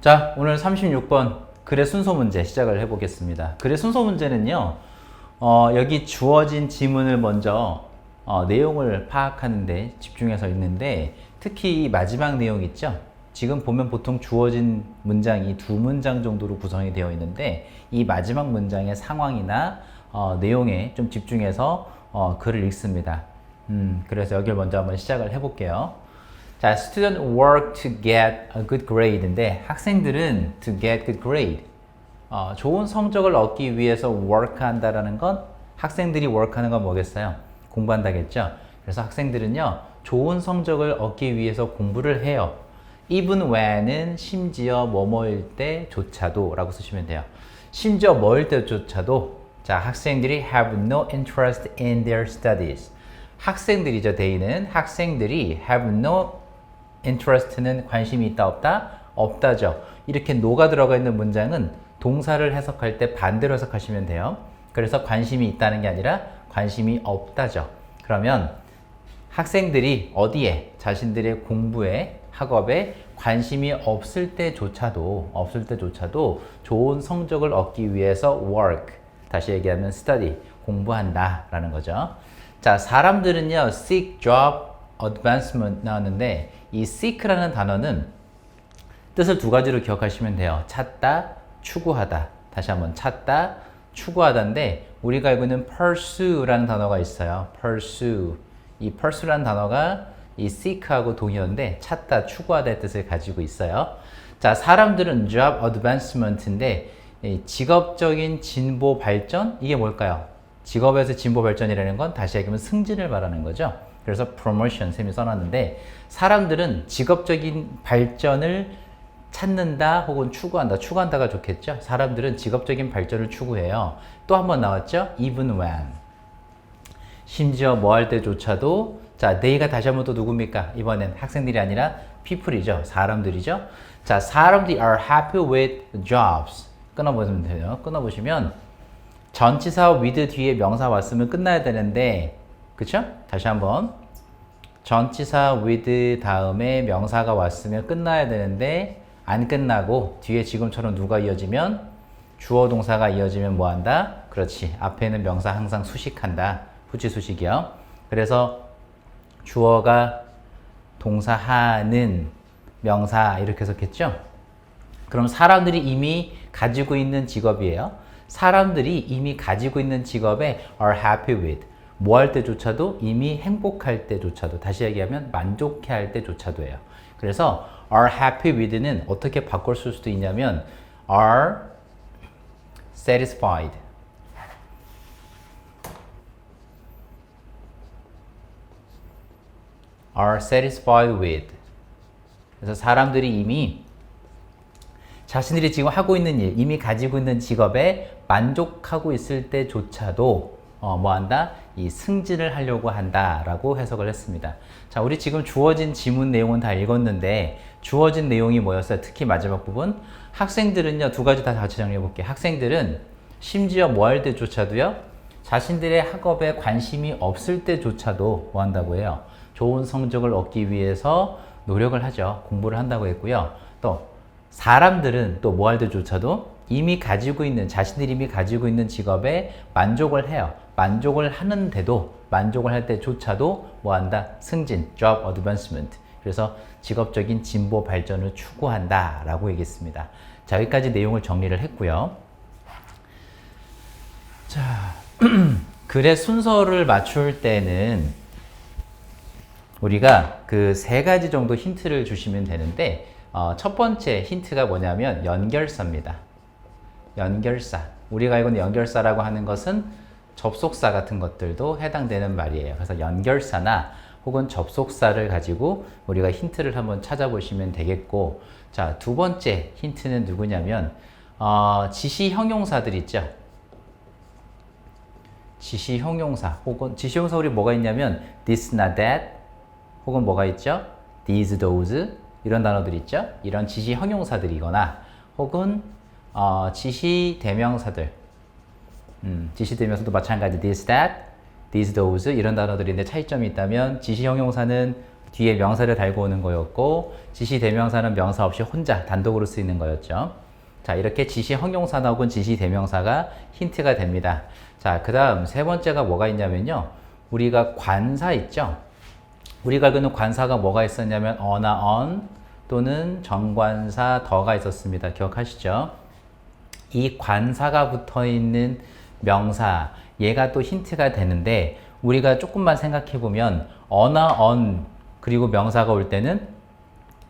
자, 오늘 36번 글의 순서 문제 시작을 해보겠습니다. 글의 순서 문제는요, 여기 주어진 지문을 먼저 내용을 파악하는 데 집중해서 읽는데, 특히 이 마지막 내용 있죠? 지금 보면 보통 주어진 문장이 두 문장 정도로 구성이 되어 있는데, 이 마지막 문장의 상황이나 내용에 좀 집중해서 글을 읽습니다. 그래서 여기를 먼저 한번 시작을 해볼게요. 자, student work to get a good grade인데, 학생들은 to get good grade, 좋은 성적을 얻기 위해서 work 한다라는 건, 학생들이 work 하는 건 뭐겠어요? 공부한다겠죠? 그래서 학생들은요, 좋은 성적을 얻기 위해서 공부를 해요. even when은 심지어 뭐뭐일 때조차도 라고 쓰시면 돼요. 심지어 뭐일 때조차도, 자, 학생들이 have no interest in their studies. 학생들이죠, they는. 학생들이 have no interest는 관심이 있다, 없다? 없다죠. 이렇게 no가 들어가 있는 문장은 동사를 해석할 때 반대로 해석하시면 돼요. 그래서 관심이 있다는 게 아니라 관심이 없다죠. 그러면 학생들이 어디에? 자신들의 공부에, 학업에 관심이 없을 때조차도 좋은 성적을 얻기 위해서 work, 다시 얘기하면 study, 공부한다 라는 거죠. 자, 사람들은요, seek job advancement 나왔는데, 이 seek라는 단어는 뜻을 두 가지로 기억하시면 돼요. 찾다, 추구하다. 다시 한번 찾다, 추구하다인데, 우리가 알고 있는 pursue라는 단어가 있어요. pursue. 이 pursue라는 단어가 이 seek하고 동의어인데, 찾다, 추구하다의 뜻을 가지고 있어요. 자, 사람들은 job advancement인데, 직업적인 진보 발전? 이게 뭘까요? 직업에서 진보 발전이라는 건 다시 얘기하면 승진을 말하는 거죠. 그래서 promotion 쌤이 써놨는데, 사람들은 직업적인 발전을 찾는다 혹은 추구한다. 추구한다가 좋겠죠. 사람들은 직업적인 발전을 추구해요. 또 한 번 나왔죠. even when. 심지어 뭐 할 때조차도. 자, they가 다시 한번 또 누굽니까? 이번엔 학생들이 아니라 people이죠. 사람들이죠. 자, 사람들이 are happy with jobs. 끊어보시면 돼요. 끊어보시면 전치사 with 뒤에 명사 왔으면 끝나야 되는데, 그쵸? 다시 한번. 전치사 with 다음에 명사가 왔으면 끝나야 되는데, 안 끝나고 뒤에 지금처럼 누가 이어지면, 주어 동사가 이어지면 뭐 한다? 그렇지. 앞에는 명사 항상 수식한다. 후치 수식이요. 그래서 주어가 동사 하는 명사 이렇게 해석했죠? 그럼 사람들이 이미 가지고 있는 직업이에요. 사람들이 이미 가지고 있는 직업에 are happy with. 뭐 할 때조차도, 이미 행복할 때조차도, 다시 얘기하면 만족해 할 때조차도예요. 그래서 are happy with는 어떻게 바꿔 쓸 수도 있냐면 are satisfied. are satisfied with. 그래서 사람들이 이미 자신들이 지금 하고 있는 일, 이미 가지고 있는 직업에 만족하고 있을 때조차도 뭐 한다? 이 승진을 하려고 한다라고 해석을 했습니다. 자, 우리 지금 주어진 지문 내용은 다 읽었는데, 주어진 내용이 뭐였어요? 특히 마지막 부분. 학생들은요, 두 가지 다 같이 정리해 볼게요. 학생들은 심지어 뭐 할 때조차도요, 자신들의 학업에 관심이 없을 때조차도 뭐 한다고 해요? 좋은 성적을 얻기 위해서 노력을 하죠. 공부를 한다고 했고요. 또 사람들은 또 뭐 할 때조차도 이미 가지고 있는, 자신들이 이미 가지고 있는 직업에 만족을 해요. 만족을 하는데도, 만족을 할 때조차도 뭐 한다? 승진, job advancement. 그래서 직업적인 진보 발전을 추구한다 라고 얘기했습니다. 자, 여기까지 내용을 정리를 했고요. 자, 글의 순서를 맞출 때는 우리가 그 세 가지 정도 힌트를 주시면 되는데, 첫 번째 힌트가 뭐냐면 연결사입니다. 연결사. 우리가 알고 있는 연결사라고 하는 것은 접속사 같은 것들도 해당되는 말이에요. 그래서 연결사나 혹은 접속사를 가지고 우리가 힌트를 한번 찾아보시면 되겠고, 자, 두 번째 힌트는 누구냐면 지시 형용사들 있죠. 지시 형용사 혹은 지시 형용사 우리 뭐가 있냐면 this, not that, 혹은 뭐가 있죠? these, those, 이런 단어들 있죠. 이런 지시 형용사들이거나 혹은 지시 대명사들, 지시 대명사도 마찬가지 this, that, these, those 이런 단어들인데 차이점이 있다면 지시 형용사는 뒤에 명사를 달고 오는 거였고 지시 대명사는 명사 없이 혼자 단독으로 쓰이는 거였죠. 자, 이렇게 지시 형용사나 혹은 지시 대명사가 힌트가 됩니다. 자, 그 다음 세 번째가 뭐가 있냐면요. 우리가 관사 있죠. 우리가 알고 있는 관사가 뭐가 있었냐면 어나 on 또는 정관사 더가 있었습니다. 기억하시죠? 이 관사가 붙어 있는 명사, 얘가 또 힌트가 되는데 우리가 조금만 생각해 보면 어나 on 그리고 명사가 올 때는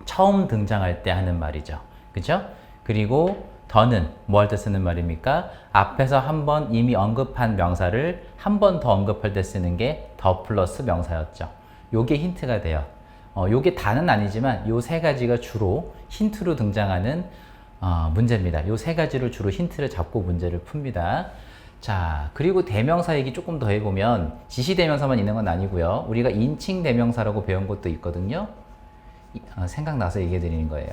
처음 등장할 때 하는 말이죠. 그죠? 그리고 더는 뭐 할 때 쓰는 말입니까? 앞에서 한번 이미 언급한 명사를 한 번 더 언급할 때 쓰는 게 더 플러스 명사였죠. 요게 힌트가 돼요. 요게 다는 아니지만 요 세 가지가 주로 힌트로 등장하는 문제입니다. 요 세 가지를 주로 힌트를 잡고 문제를 풉니다. 자, 그리고 대명사 얘기 조금 더 해보면 지시대명사만 있는 건 아니고요. 우리가 인칭대명사라고 배운 것도 있거든요. 생각나서 얘기해 드리는 거예요.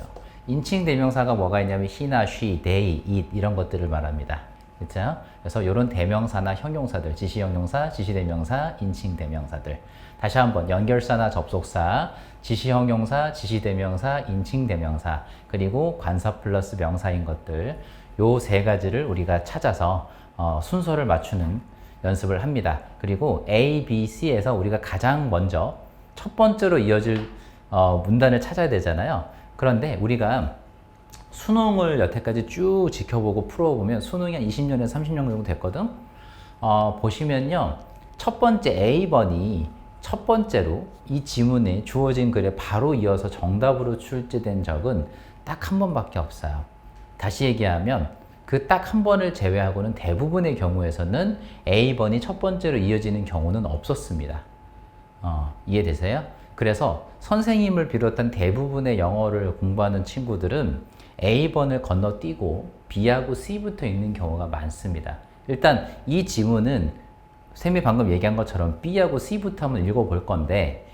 인칭대명사가 뭐가 있냐면 he나 she, they, it 이런 것들을 말합니다. 그렇죠? 그래서 이런 대명사나 형용사들, 지시형용사, 지시대명사, 인칭대명사들. 다시 한번 연결사나 접속사, 지시형용사, 지시대명사, 인칭대명사, 그리고 관사 플러스 명사인 것들 요 세 가지를 우리가 찾아서 순서를 맞추는 연습을 합니다. 그리고 A, B, C에서 우리가 가장 먼저 첫 번째로 이어질 문단을 찾아야 되잖아요. 그런데 우리가 수능을 여태까지 쭉 지켜보고 풀어보면 수능이 한 20년에서 30년 정도 됐거든. 보시면요. 첫 번째 A번이 첫 번째로 이 지문에 주어진 글에 바로 이어서 정답으로 출제된 적은 딱 한 번밖에 없어요. 다시 얘기하면 그 딱 한 번을 제외하고는 대부분의 경우에서는 A번이 첫 번째로 이어지는 경우는 없었습니다. 이해되세요? 그래서 선생님을 비롯한 대부분의 영어를 공부하는 친구들은 A번을 건너뛰고 B하고 C부터 읽는 경우가 많습니다. 일단 이 지문은 쌤이 방금 얘기한 것처럼 B하고 C부터 한번 읽어볼 건데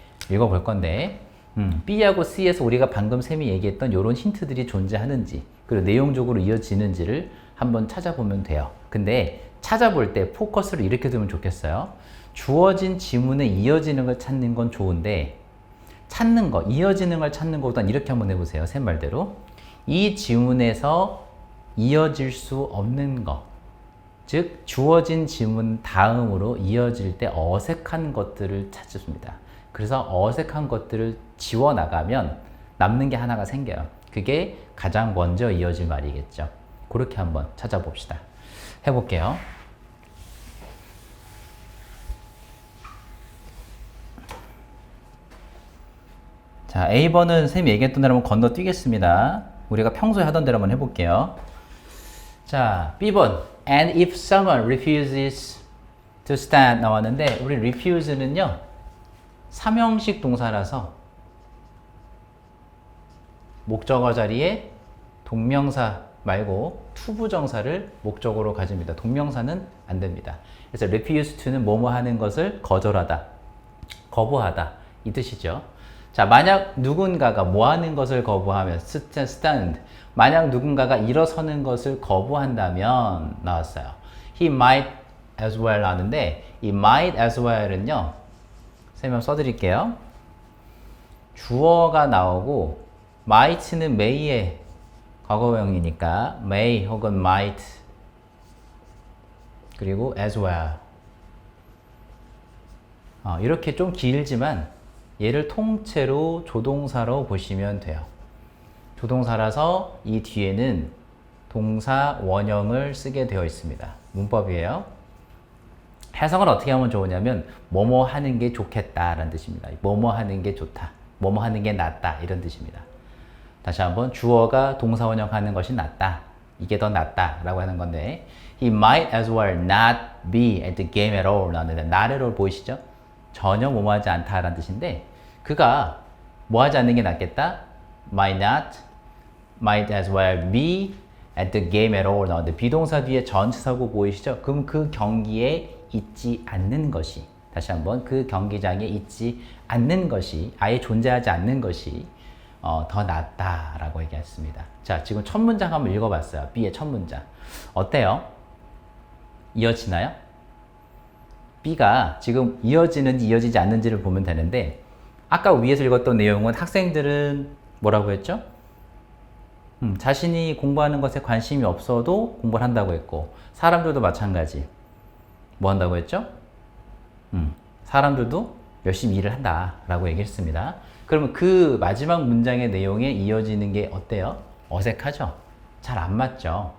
B하고 C에서 우리가 방금 쌤이 얘기했던 이런 힌트들이 존재하는지 그리고 내용적으로 이어지는지를 한번 찾아보면 돼요. 근데 찾아볼 때 포커스를 이렇게 두면 좋겠어요. 주어진 지문에 이어지는 걸 찾는 건 좋은데 찾는 거, 이어지는 걸 찾는 것보단 이렇게 한번 해보세요. 쌤 말대로. 이 지문에서 이어질 수 없는 거, 즉 주어진 지문 다음으로 이어질 때 어색한 것들을 찾습니다. 그래서 어색한 것들을 지워나가면 남는 게 하나가 생겨요. 그게 가장 먼저 이어질 말이겠죠. 그렇게 한번 찾아봅시다. 해볼게요. 자, A번은 쌤이 얘기했던 대로 한번 건너뛰겠습니다. 우리가 평소에 하던 대로 한번 해볼게요. 자, B번. And if someone refuses to stand 나왔는데 우리 refuse는요. 삼형식 동사라서 목적어 자리에 동명사 말고 투부정사를 목적어로 가집니다. 동명사는 안 됩니다. 그래서 refuse to는 뭐뭐 하는 것을 거절하다, 거부하다 이 뜻이죠. 자, 만약 누군가가 뭐 하는 것을 거부하면 stand. 만약 누군가가 일어서는 것을 거부한다면 나왔어요. He might as well 나왔는데 이 might as well은요. 선생님 한번 써드릴게요. 주어가 나오고 might는 may의 과거형이니까 may 혹은 might 그리고 as well 이렇게 좀 길지만 얘를 통째로 조동사로 보시면 돼요. 조동사라서 이 뒤에는 동사 원형을 쓰게 되어 있습니다. 문법이에요. 해석을 어떻게 하면 좋으냐면 뭐뭐 하는 게 좋겠다라는 뜻입니다. 뭐뭐 하는 게 좋다. 뭐뭐 하는 게 낫다 이런 뜻입니다. 다시 한번 주어가 동사 원형 하는 것이 낫다. 이게 더 낫다 라고 하는 건데 He might as well not be at the game at all 나왔는데 not at all 보이시죠? 전혀 뭐뭐 하지 않다 라는 뜻인데 그가 뭐 하지 않는 게 낫겠다? might as well be at the game at all 나왔는데 비동사 뒤에 전치사고 보이시죠? 그럼 그 경기에 있지 않는 것이 다시 한번 그 경기장에 있지 않는 것이 아예 존재하지 않는 것이 더 낫다라고 얘기했습니다. 자, 지금 첫 문장 한번 읽어봤어요. B의 첫 문장. 어때요? 이어지나요? B가 지금 이어지는지 이어지지 않는지를 보면 되는데 아까 위에서 읽었던 내용은 학생들은 뭐라고 했죠? 자신이 공부하는 것에 관심이 없어도 공부를 한다고 했고, 사람들도 마찬가지. 뭐 한다고 했죠? 사람들도 열심히 일을 한다라고 얘기했습니다. 그러면 그 마지막 문장의 내용에 이어지는 게 어때요? 어색하죠? 잘 안 맞죠?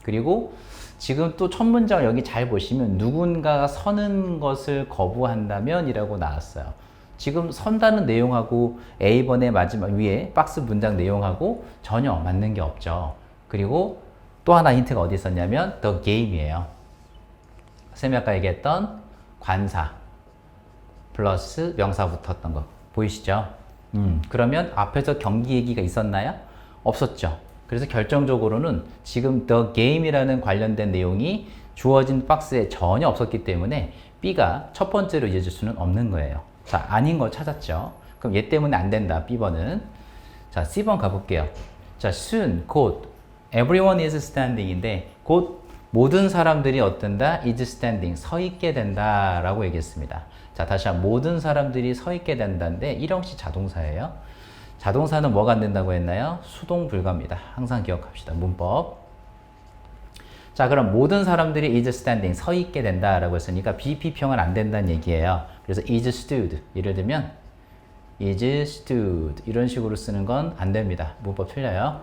그리고 지금 또 첫 문장 여기 잘 보시면 누군가가 서는 것을 거부한다면 이라고 나왔어요. 지금 선다는 내용하고 A번의 마지막 위에 박스 문장 내용하고 전혀 맞는 게 없죠. 그리고 또 하나 힌트가 어디 있었냐면 the game이에요. 쌤이 아까 얘기했던 관사 플러스 명사 붙었던 거 보이시죠? 그러면 앞에서 경기 얘기가 있었나요? 없었죠. 그래서 결정적으로는 지금 the game이라는 관련된 내용이 주어진 박스에 전혀 없었기 때문에 B가 첫 번째로 이어질 수는 없는 거예요. 자, 아닌 거 찾았죠? 그럼 얘 때문에 안 된다, B번은. 자, C번 가볼게요. 자, soon, 곧, everyone is standing인데, 곧 모든 사람들이 어떤다? is standing, 서 있게 된다 라고 얘기했습니다. 자, 다시 한번 모든 사람들이 서 있게 된다인데, 1형식 자동사예요. 자동사는 뭐가 안 된다고 했나요? 수동 불가입니다. 항상 기억합시다. 문법. 자, 그럼 모든 사람들이 is standing, 서 있게 된다라고 했으니까 BP평은 안 된다는 얘기예요. 그래서 is stood, 예를 들면 is stood 이런 식으로 쓰는 건 안 됩니다. 문법 틀려요.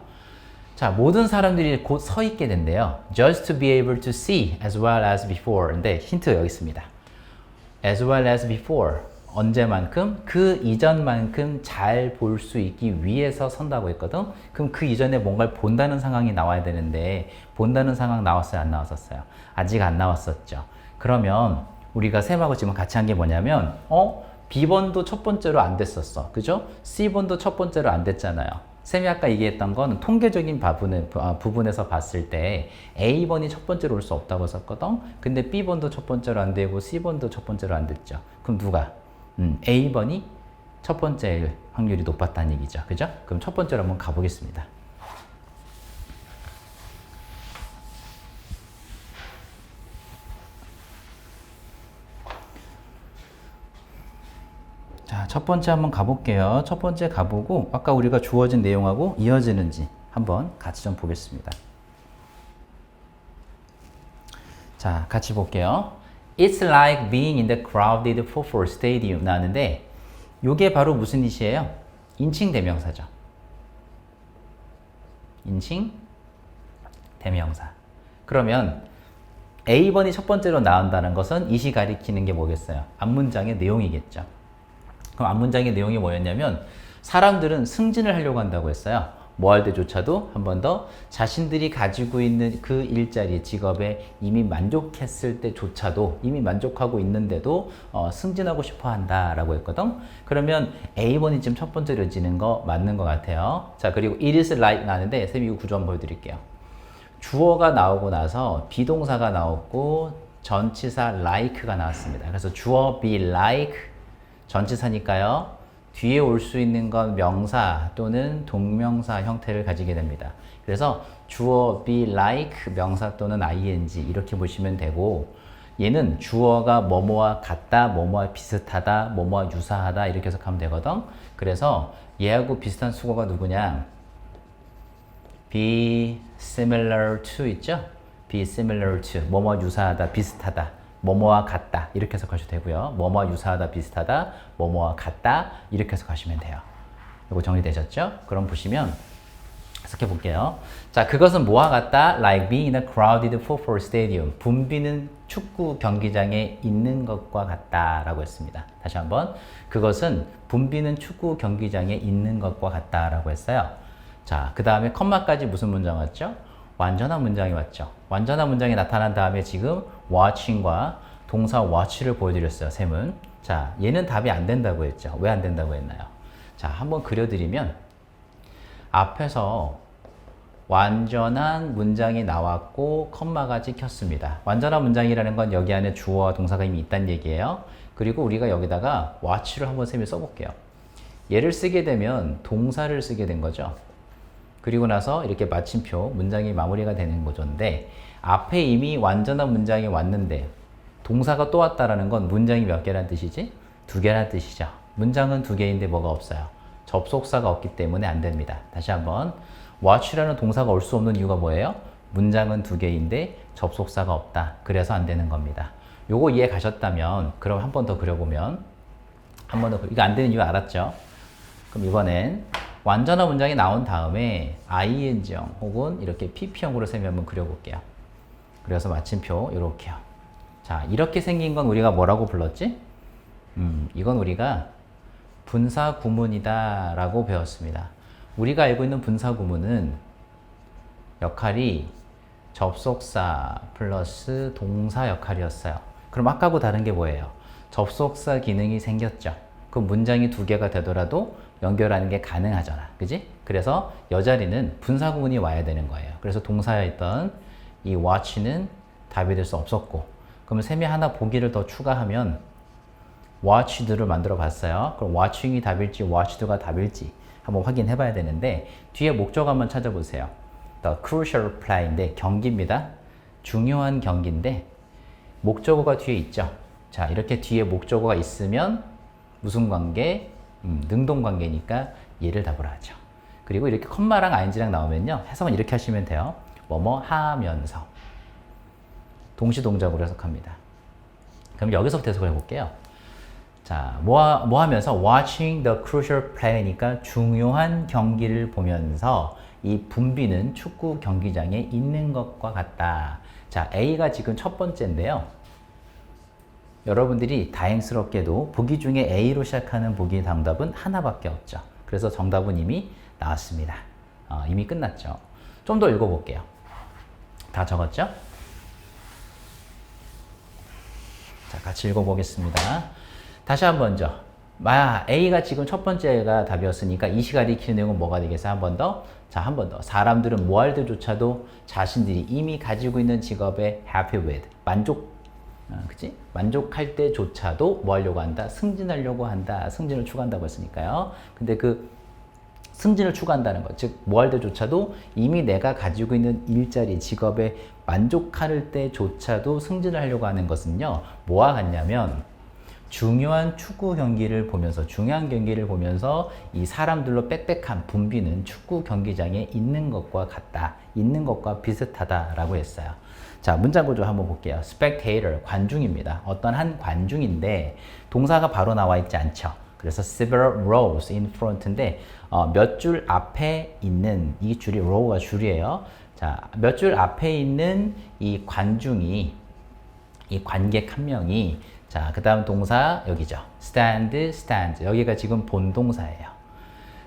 자, 모든 사람들이 곧 서 있게 된대요. just to be able to see as well as before. 근데 힌트가 여기 있습니다. as well as before. 언제만큼? 그 이전만큼 잘 볼 수 있기 위해서 선다고 했거든. 그럼 그 이전에 뭔가를 본다는 상황이 나와야 되는데 본다는 상황 나왔어요? 안 나왔었어요? 아직 안 나왔었죠. 그러면 우리가 쌤하고 지금 같이 한 게 뭐냐면 B번도 첫 번째로 안 됐었어. 그죠? C번도 첫 번째로 안 됐잖아요. 쌤이 아까 얘기했던 건 통계적인 부분에서 봤을 때 A번이 첫 번째로 올 수 없다고 했었거든. 근데 B번도 첫 번째로 안 되고 C번도 첫 번째로 안 됐죠. 그럼 누가? A번이 첫 번째 확률이 높았다는 얘기죠. 그죠? 그럼 첫 번째로 한번 가보겠습니다. 자, 첫 번째 한번 가볼게요. 첫 번째 가보고 아까 우리가 주어진 내용하고 이어지는지 한번 같이 좀 보겠습니다. 자, 같이 볼게요. It's like being in the crowded football stadium 나왔는데 이게 바로 무슨 뜻이에요? 인칭 대명사죠. 인칭 대명사. 그러면 A번이 첫 번째로 나온다는 것은 이시 가리키는 게 뭐겠어요? 앞문장의 내용이겠죠. 그럼 앞문장의 내용이 뭐였냐면 사람들은 승진을 하려고 한다고 했어요. 뭐 할 때조차도 한 번 더 자신들이 가지고 있는 그 일자리, 직업에 이미 만족했을 때조차도 이미 만족하고 있는데도 승진하고 싶어 한다라고 했거든. 그러면 A번이 지금 첫 번째로 지는 거 맞는 것 같아요. 자, 그리고 it is like 나는데 쌤이 이거 구조 한번 보여드릴게요. 주어가 나오고 나서 비동사가 나왔고 전치사 like가 나왔습니다. 그래서 주어 be like 전치사니까요. 뒤에 올 수 있는 건 명사 또는 동명사 형태를 가지게 됩니다. 그래서 주어 be like 명사 또는 ing 이렇게 보시면 되고 얘는 주어가 뭐뭐와 같다, 뭐뭐와 비슷하다, 뭐뭐와 유사하다 이렇게 해석하면 되거든. 그래서 얘하고 비슷한 수거가 누구냐? be similar to 있죠? be similar to 뭐뭐 유사하다, 비슷하다. 뭐뭐와 같다 이렇게 해석하셔도 되고요. 뭐뭐와 유사하다, 비슷하다, 뭐뭐와 같다 이렇게 해석하시면 돼요. 이거 정리되셨죠? 그럼 보시면 해석해 볼게요. 자, 그것은 뭐와 같다? Like being in a crowded football stadium. 붐비는 축구 경기장에 있는 것과 같다라고 했습니다. 다시 한번. 그것은 붐비는 축구 경기장에 있는 것과 같다라고 했어요. 자, 그 다음에 컴마까지 무슨 문장 왔죠? 완전한 문장이 왔죠. 완전한 문장이 나타난 다음에 지금 watching과 동사 watch를 보여드렸어요. 쌤은. 자, 얘는 답이 안 된다고 했죠. 왜 안 된다고 했나요? 자, 한번 그려드리면 앞에서 완전한 문장이 나왔고 컴마가 찍혔습니다. 완전한 문장이라는 건 여기 안에 주어와 동사가 이미 있다는 얘기예요. 그리고 우리가 여기다가 watch를 한번 쌤이 써볼게요. 얘를 쓰게 되면 동사를 쓰게 된 거죠. 그리고 나서 이렇게 마침표, 문장이 마무리가 되는 거죠인데 앞에 이미 완전한 문장이 왔는데 동사가 또 왔다라는 건 문장이 몇 개란 뜻이지? 2개란 뜻이죠. 문장은 두 개인데 뭐가 없어요? 접속사가 없기 때문에 안 됩니다. 다시 한번. watch라는 동사가 올 수 없는 이유가 뭐예요? 문장은 두 개인데 접속사가 없다. 그래서 안 되는 겁니다. 요거 이해 가셨다면 그럼 한 번 더 그려보면 한 번 더 이거 안 되는 이유 알았죠? 그럼 이번엔 완전한 문장이 나온 다음에 ing형 혹은 이렇게 pp형으로 셈이 한번 그려볼게요. 그래서 마침표 이렇게요. 자, 이렇게 생긴 건 우리가 뭐라고 불렀지? 이건 우리가 분사 구문이다 라고 배웠습니다. 우리가 알고 있는 분사 구문은 역할이 접속사 플러스 동사 역할이었어요. 그럼 아까하고 다른 게 뭐예요? 접속사 기능이 생겼죠. 그 문장이 두 개가 되더라도 연결하는 게 가능하잖아. 그지? 그래서 이 자리는 분사 구문이 와야 되는 거예요. 그래서 동사였던 이 watch는 답이 될 수 없었고, 그러면 셈에 하나 보기를 더 추가하면 watched를 만들어 봤어요. 그럼 watching이 답일지 watched가 답일지 한번 확인해 봐야 되는데, 뒤에 목적 한번 찾아보세요. The crucial play인데 경기입니다. 중요한 경기인데 목적어가 뒤에 있죠. 자, 이렇게 뒤에 목적어가 있으면 무슨 관계? 능동 관계니까 얘를 답으로 하죠. 그리고 이렇게 컴마랑 ing랑 나오면요, 해석은 이렇게 하시면 돼요. 뭐뭐 하면서 동시 동작으로 해석합니다. 그럼 여기서부터 해석을 해볼게요. 자, 뭐 하면서 watching the crucial play니까 중요한 경기를 보면서 이 분비는 축구 경기장에 있는 것과 같다. 자, A가 지금 첫 번째인데요. 여러분들이 다행스럽게도 보기 중에 A로 시작하는 보기 정답은 하나밖에 없죠. 그래서 정답은 이미 나왔습니다. 이미 끝났죠. 좀 더 읽어볼게요. 다 적었죠? 자, 같이 읽어보겠습니다. 다시 한 번 더. A가 지금 첫 번째가 답이었으니까 이 시간에 익히는 내용은 뭐가 되겠어요? 한 번 더. 자, 한 번 더. 사람들은 뭐 할 때조차도 자신들이 이미 가지고 있는 직업에 happy with, 그치? 만족할 때조차도 뭐 하려고 한다? 승진하려고 한다. 승진을 추구한다고 했으니까요. 근데 그 승진을 추구한다는 것, 즉 뭐 할 때조차도 이미 내가 가지고 있는 일자리, 직업에 만족할 때조차도 승진을 하려고 하는 것은요, 뭐와 같냐면 중요한 축구 경기를 보면서, 중요한 경기를 보면서 이 사람들로 빽빽한 분비는 축구 경기장에 있는 것과 같다, 있는 것과 비슷하다라고 했어요. 자, 문장 구조 한번 볼게요. spectator, 관중입니다. 어떤 한 관중인데 동사가 바로 나와 있지 않죠. 그래서 several rows in front인데 몇 줄 앞에 있는, 이 줄이 row가 줄이에요. 자, 몇 줄 앞에 있는 이 관중이, 이 관객 한 명이, 자, 그 다음 동사 여기죠. stand, stands. 여기가 지금 본동사예요.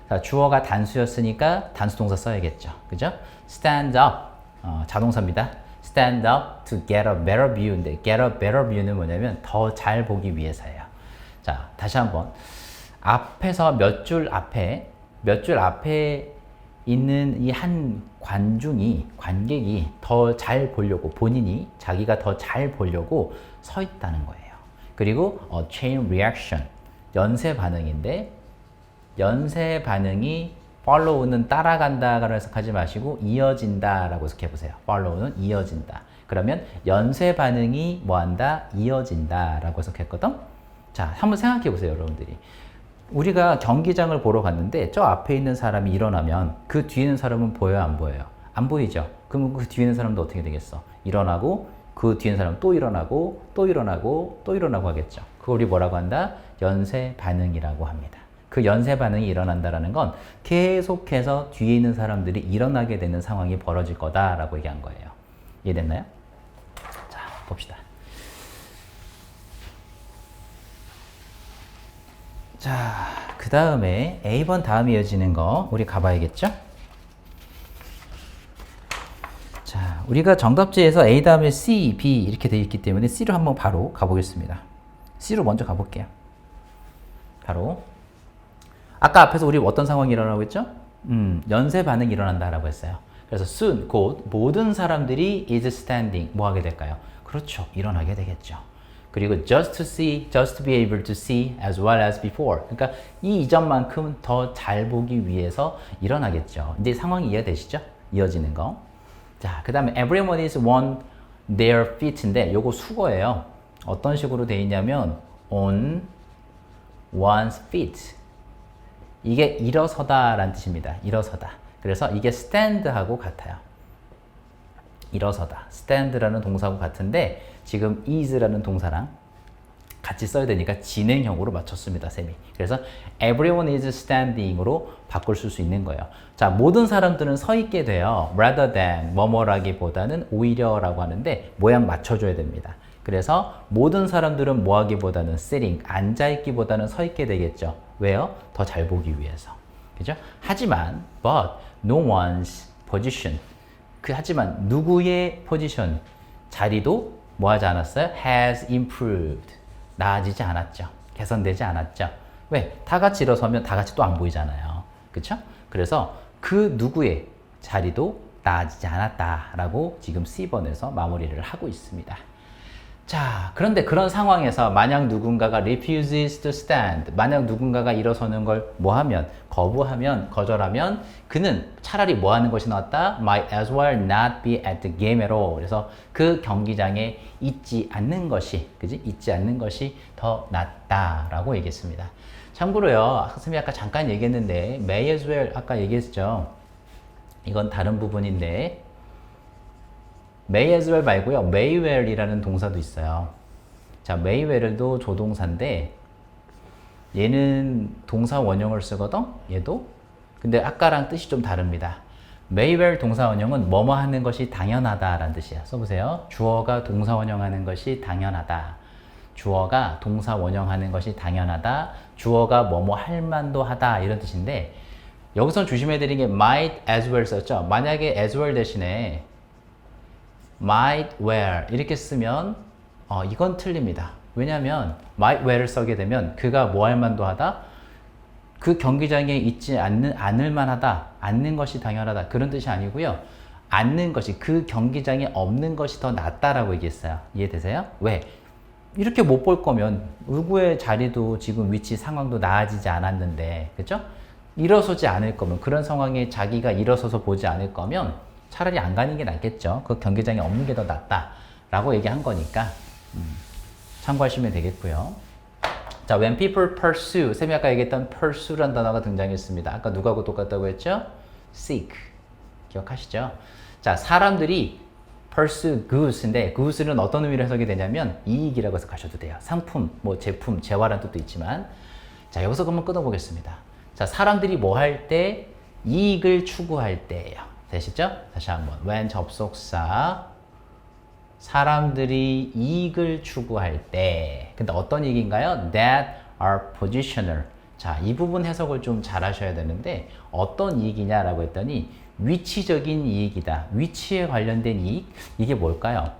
자, 주어가 단수였으니까 단수 동사 써야겠죠. 그죠? stand up, 자동사입니다. stand up to get a better view인데, get a better view는 뭐냐면 더 잘 보기 위해서예요. 자, 다시 한번. 앞에서 몇 줄 앞에 있는 이 한 관객이 더 잘 보려고, 본인이 자기가 더 잘 보려고 서 있다는 거예요. 그리고 chain reaction, 연쇄 반응인데, 연쇄 반응이 follow는 따라간다라고 해석하지 마시고 이어진다라고 해석해 보세요. follow는 이어진다. 그러면 연쇄 반응이 뭐한다? 이어진다라고 해석했거든. 자, 한번 생각해 보세요, 여러분들이. 우리가 경기장을 보러 갔는데 저 앞에 있는 사람이 일어나면 그 뒤에 있는 사람은 보여요, 안 보여요? 안 보이죠? 그러면 그 뒤에 있는 사람도 어떻게 되겠어? 일어나고, 그 뒤에 있는 사람은 또 일어나고, 또 일어나고, 또 일어나고 하겠죠. 그걸 우리 뭐라고 한다? 연쇄 반응이라고 합니다. 그 연쇄 반응이 일어난다는 건 계속해서 뒤에 있는 사람들이 일어나게 되는 상황이 벌어질 거다라고 얘기한 거예요. 이해됐나요? 자, 봅시다. 자, 그 다음에 A번 다음 이어지는 거 우리 가봐야겠죠? 자, 우리가 정답지에서 A 다음에 C, B 이렇게 되어 있기 때문에 C로 한번 바로 가보겠습니다. C로 먼저 가볼게요. 바로 아까 앞에서 우리 어떤 상황이 일어나고 있죠? 연쇄 반응이 일어난다라고 했어요. 그래서 soon, 곧 모든 사람들이 is standing, 뭐 하게 될까요? 그렇죠, 일어나게 되겠죠. 그리고 just to see, just to be able to see as well as before. 그러니까 이 이전만큼 더 잘 보기 위해서 일어나겠죠. 이제 상황이 이해되시죠? 이어지는 거. 자, 그 다음에 everyone is on their feet인데 요거 수거예요. 어떤 식으로 돼 있냐면 on one's feet. 이게 일어서다 라는 뜻입니다. 일어서다. 그래서 이게 stand하고 같아요. 일어서다. stand라는 동사하고 같은데 지금 is라는 동사랑 같이 써야 되니까 진행형으로 맞췄습니다, 쌤이. 그래서 everyone is standing으로 바꿀 수 있는 거예요. 자, 모든 사람들은 서 있게 돼요. rather than, 뭐뭐라기보다는 오히려라고 하는데 모양 맞춰줘야 됩니다. 그래서 모든 사람들은 뭐 하기보다는 sitting, 앉아있기보다는 서 있게 되겠죠. 왜요? 더 잘 보기 위해서. 그죠? 하지만, but no one's position. 하지만 누구의 포지션, 자리도 뭐 하지 않았어요? has improved. 나아지지 않았죠. 개선되지 않았죠. 왜? 다 같이 일어서면 다 같이 또 안 보이잖아요. 그쵸? 그래서 그 누구의 자리도 나아지지 않았다라고 지금 C번에서 마무리를 하고 있습니다. 자, 그런데 그런 상황에서 만약 누군가가 refuses to stand, 만약 누군가가 일어서는 걸 뭐 하면, 거부하면, 거절하면 그는 차라리 뭐 하는 것이 낫다? might as well not be at the game at all. 그래서 그 경기장에 있지 않는 것이, 그지? 있지 않는 것이 더 낫다라고 얘기했습니다. 참고로요, 선생님이 아까 잠깐 얘기했는데 may as well 아까 얘기했죠. 이건 다른 부분인데 may as well 말고요. may well이라는 동사도 있어요. 자, may well도 조동사인데 얘는 동사 원형을 쓰거든. 얘도. 근데 아까랑 뜻이 좀 다릅니다. may well 동사 원형은 뭐뭐 하는 것이 당연하다라는 뜻이야. 써보세요. 주어가 동사 원형하는 것이 당연하다. 주어가 동사 원형하는 것이 당연하다. 주어가 뭐뭐 할 만도 하다 이런 뜻인데 여기서 조심해야 되는 게 might as well 썼죠. 만약에 as well 대신에 might well 이렇게 쓰면 이건 틀립니다. 왜냐하면 might well을 쓰게 되면 그가 뭐 할 만도 하다? 그 경기장에 있지 않을 만하다. 않는 것이 당연하다. 그런 뜻이 아니고요. 않는 것이 그 경기장에 없는 것이 더 낫다라고 얘기했어요. 이해되세요? 왜? 이렇게 못 볼 거면 누구의 자리도 지금 위치 상황도 나아지지 않았는데 그렇죠? 일어서지 않을 거면 그런 상황에 자기가 일어서서 보지 않을 거면 차라리 안 가는 게 낫겠죠. 그 경기장에 없는 게 더 낫다라고 얘기한 거니까 참고하시면 되겠고요. 자, when people pursue, 쌤이 아까 얘기했던 pursue라는 단어가 등장했습니다. 아까 누구하고 똑같다고 했죠? seek. 기억하시죠? 자, 사람들이 pursue goods인데 goods는 어떤 의미로 해석이 되냐면 이익이라고 해서 가셔도 돼요. 상품, 뭐 제품, 재화라는 뜻도 있지만 자, 여기서 한번 끊어보겠습니다. 자, 사람들이 뭐 할 때? 이익을 추구할 때예요. 되시죠? 다시 한번. when 접속사 사람들이 이익을 추구할 때 근데 어떤 이익인가요? that are positional. 자, 이 부분 해석을 좀 잘 하셔야 되는데 어떤 이익이냐라고 했더니 위치적인 이익이다. 위치에 관련된 이익? 이게 뭘까요?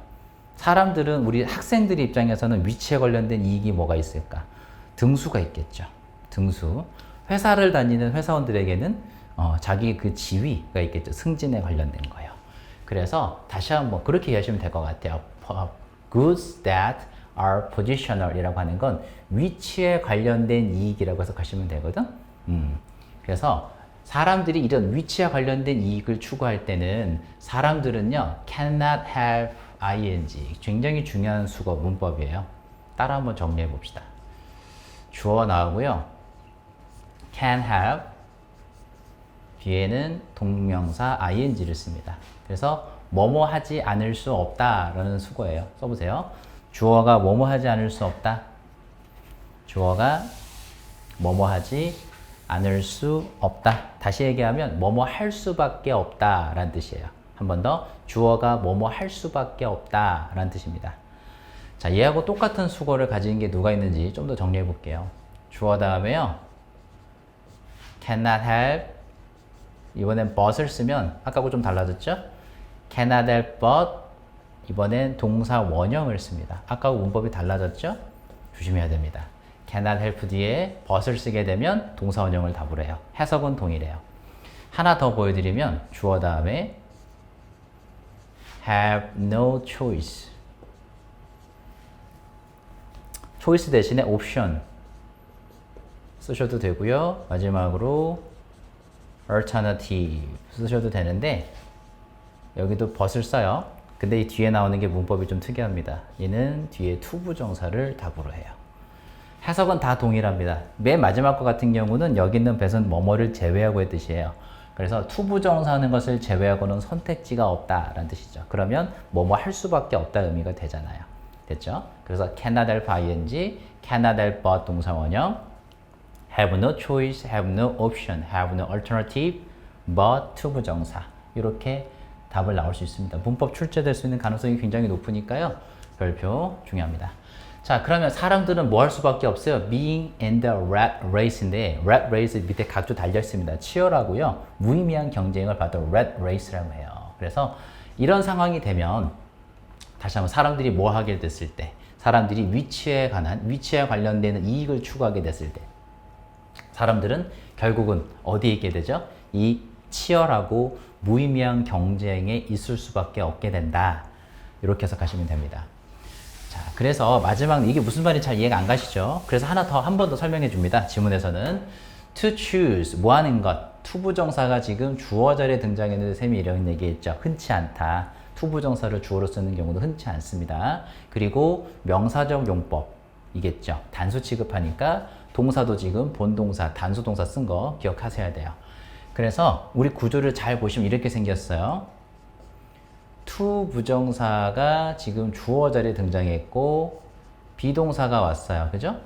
사람들은 우리 학생들 입장에서는 위치에 관련된 이익이 뭐가 있을까? 등수가 있겠죠. 등수. 회사를 다니는 회사원들에게는 자기 그 지위가 있겠죠. 승진에 관련된 거예요. 그래서 다시 한번 그렇게 이해하시면 될 것 같아요. Goods that are positional 이라고 하는 건 위치에 관련된 이익이라고 해석하시면 되거든. 그래서 사람들이 이런 위치에 관련된 이익을 추구할 때는 사람들은요 cannot have ing 굉장히 중요한 수거 문법이에요. 따라 한번 정리해 봅시다. 주어 나오고요. can have 뒤에는 동명사 ing를 씁니다. 그래서 뭐뭐 하지 않을 수 없다라는 수거예요. 써보세요. 주어가 뭐뭐 하지 않을 수 없다. 주어가 뭐뭐 하지 않을 수 없다. 다시 얘기하면 뭐뭐 할 수밖에 없다라는 뜻이에요. 한 번 더. 주어가 뭐뭐 할 수밖에 없다라는 뜻입니다. 자, 얘하고 똑같은 수거를 가진 게 누가 있는지 좀 더 정리해 볼게요. 주어 다음에요. cannot have 이번엔 but을 쓰면 아까하고 좀 달라졌죠? cannot help but 이번엔 동사 원형을 씁니다. 아까하고 문법이 달라졌죠? 조심해야 됩니다. cannot help 뒤에 but을 쓰게 되면 동사 원형을 답을 해요. 해석은 동일해요. 하나 더 보여드리면 주어 다음에 have no choice choice 대신에 option 쓰셔도 되고요. 마지막으로 alternative 쓰셔도 되는데 여기도 but을 써요. 근데 이 뒤에 나오는 게 문법이 좀 특이합니다. 얘는 뒤에 투부정사를 답으로 해요. 해석은 다 동일합니다. 맨 마지막 거 같은 경우는 여기 있는 배선 뭐뭐를 제외하고의 뜻이에요. 그래서 투부정사 하는 것을 제외하고는 선택지가 없다라는 뜻이죠. 그러면 뭐뭐 할 수밖에 없다 의미가 되잖아요. 됐죠? 그래서 cannot help ing, cannot help but 동사원형, have no choice, have no option, have no alternative, but 투부정사. 이렇게 답을 나올 수 있습니다. 문법 출제될 수 있는 가능성이 굉장히 높으니까요. 별표 중요합니다. 자, 그러면 사람들은 뭐 할 수밖에 없어요? Being in the rat race인데 rat race 밑에 각주 달려 있습니다. 치열하고요. 무의미한 경쟁을 받은 rat race라고 해요. 그래서 이런 상황이 되면 다시 한번 사람들이 뭐 하게 됐을 때 사람들이 위치에 관련되는 이익을 추구하게 됐을 때 사람들은 결국은 어디에 있게 되죠? 이 치열하고 무의미한 경쟁에 있을 수밖에 없게 된다. 이렇게 해석하시면 됩니다. 자, 그래서 마지막 이게 무슨 말인지 잘 이해가 안 가시죠? 그래서 한 번 더 설명해 줍니다. 지문에서는 to choose 뭐 하는 것 투부정사가 지금 주어 자리에 등장했는데 쌤이 이런 얘기했죠. 흔치 않다. 투부정사를 주어로 쓰는 경우도 흔치 않습니다. 그리고 명사적 용법이겠죠. 단수 취급하니까 동사도 지금 본동사, 단수동사 쓴 거 기억하셔야 돼요. 그래서 우리 구조를 잘 보시면 이렇게 생겼어요. 투부정사가 지금 주어 자리에 등장했고 비동사가 왔어요. 그죠?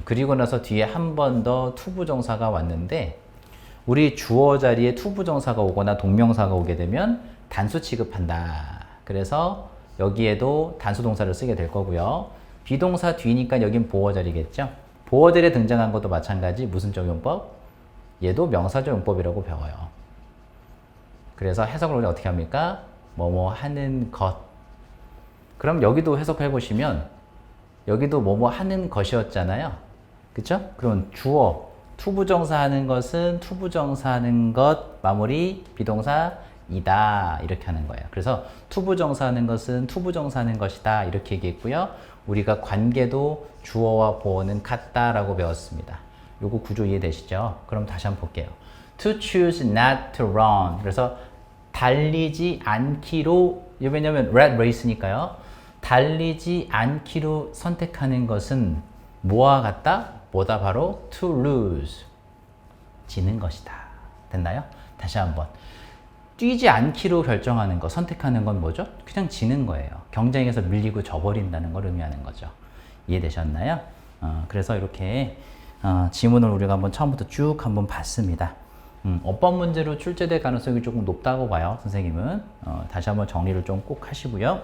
그리고 나서 뒤에 한 번 더 투부정사가 왔는데 우리 주어 자리에 투부정사가 오거나 동명사가 오게 되면 단수 취급한다. 그래서 여기에도 단수 동사를 쓰게 될 거고요. 비동사 뒤니까 여긴 보어 자리겠죠? 보어 자리에 등장한 것도 마찬가지 무슨적 용법? 얘도 명사적 용법이라고 배워요. 그래서 해석을 우리 어떻게 합니까? 뭐뭐 하는 것. 그럼 여기도 해석해 보시면 여기도 뭐뭐 하는 것이었잖아요. 그쵸? 그럼 주어, 투부정사 하는 것은 투부정사 하는 것, 마무리, 비동사, 이다. 이렇게 하는 거예요. 그래서 투부정사 하는 것은 투부정사 하는 것이다. 이렇게 얘기했고요. 우리가 관계도 주어와 보어는 같다라고 배웠습니다. 요거 구조 이해되시죠? 그럼 다시 한번 볼게요. To choose not to run. 그래서 달리지 않기로, 왜냐면 rat race니까요. 달리지 않기로 선택하는 것은 뭐와 같다? 뭐다? 바로 to lose. 지는 것이다. 됐나요? 다시 한번. 뛰지 않기로 결정하는 거, 선택하는 건 뭐죠? 그냥 지는 거예요. 경쟁에서 밀리고 져버린다는 걸 의미하는 거죠. 이해되셨나요? 그래서 이렇게 지문을 우리가 한번 처음부터 쭉 한번 봤습니다. 어법 문제로 출제될 가능성이 조금 높다고 봐요, 선생님은. 다시 한번 정리를 좀 꼭 하시고요.